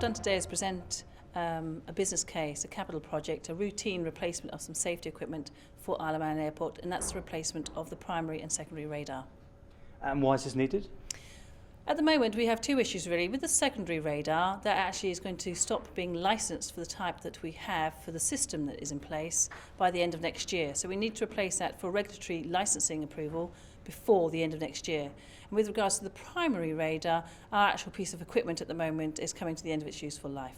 done today is present a business case, a capital project, a routine replacement of some safety equipment for Isle of Man Airport, and that's the replacement of the primary and secondary radar. And why is this needed? At the moment, we have two issues really. With the secondary radar, that actually is going to stop being licensed for the type that we have for the system that is in place by the end of next year. So we need to replace that for regulatory licensing approval before the end of next year. And with regards to the primary radar, our actual piece of equipment at the moment is coming to the end of its useful life.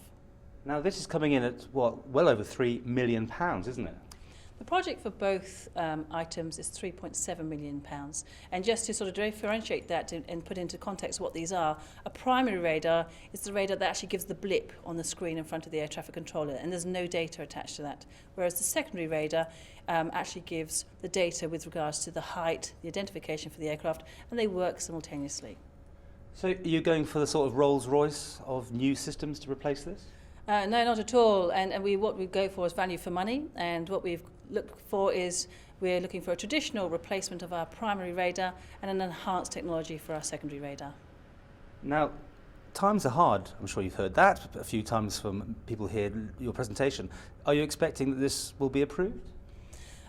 Now this is coming in at, what, well over £3 million, isn't it? The project for both items is £3.7 million. And just to sort of differentiate that and put into context what these are, a primary radar is the radar that actually gives the blip on the screen in front of the air traffic controller, and there's no data attached to that. Whereas the secondary radar actually gives the data with regards to the height, the identification for the aircraft, and they work simultaneously. So are you going for the sort of Rolls-Royce of new systems to replace this? No, not at all. And what we go for is value for money. And what we've looked for is we're looking for a traditional replacement of our primary radar and an enhanced technology for our secondary radar. Now, times are hard. I'm sure you've heard that a few times from people here in your presentation. Are you expecting that this will be approved?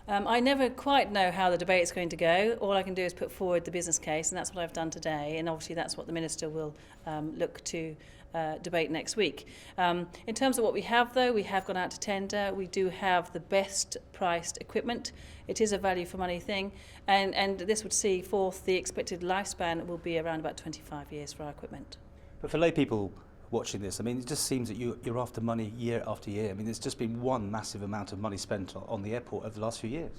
I never quite know how the debate is going to go. All I can do is put forward the business case, and that's what I've done today. And obviously that's what the Minister will look to debate next week. In terms of what we have, though, we have gone out to tender. We do have the best priced equipment. It is a value for money thing. And this would see forth the expected lifespan will be around about 25 years for our equipment. But for lay people watching this, I mean, it just seems that you're after money year after year. I mean, there's just been one massive amount of money spent on the airport over the last few years.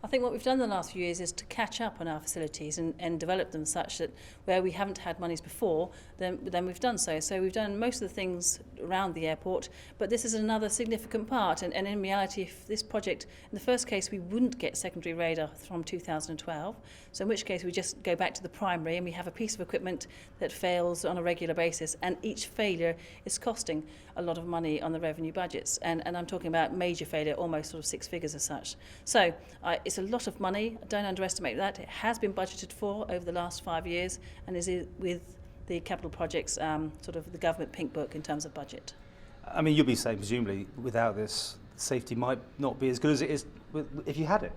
I think what we've done in the last few years is to catch up on our facilities and develop them such that where we haven't had monies before, then we've done so. So we've done most of the things around the airport, but this is another significant part. And in reality, if this project, in the first case, we wouldn't get secondary radar from 2012, so in which case we just go back to the primary and we have a piece of equipment that fails on a regular basis, and each failure is costing a lot of money on the revenue budgets. And I'm talking about major failure, almost sort of six figures as such. So it's a lot of money. Don't underestimate that. It has been budgeted for over the last 5 years and is with the capital projects, sort of the government pink book in terms of budget. I mean, you'll be saying, presumably, without this, safety might not be as good as it is if you had it.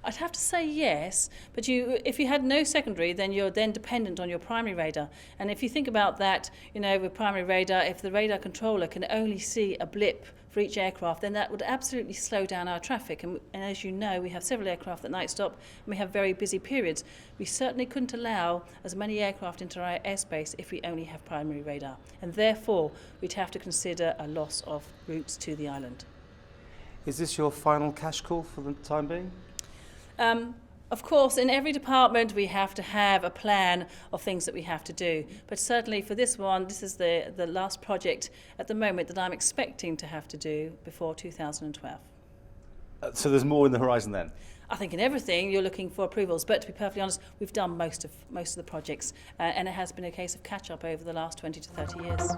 I'd have to say yes, but if you had no secondary, then you're then dependent on your primary radar. And if you think about that, with primary radar, if the radar controller can only see a blip for each aircraft, then that would absolutely slow down our traffic. And as you know, we have several aircraft that night stop, and we have very busy periods. We certainly couldn't allow as many aircraft into our airspace if we only have primary radar. And therefore, we'd have to consider a loss of routes to the island. Is this your final cash call for the time being? Of course, in every department we have to have a plan of things that we have to do. But certainly for this one, this is the last project at the moment that I'm expecting to have to do before 2012. So there's more in the horizon then? I think in everything you're looking for approvals, but to be perfectly honest, we've done most of the projects, and it has been a case of catch-up over the last 20 to 30 years.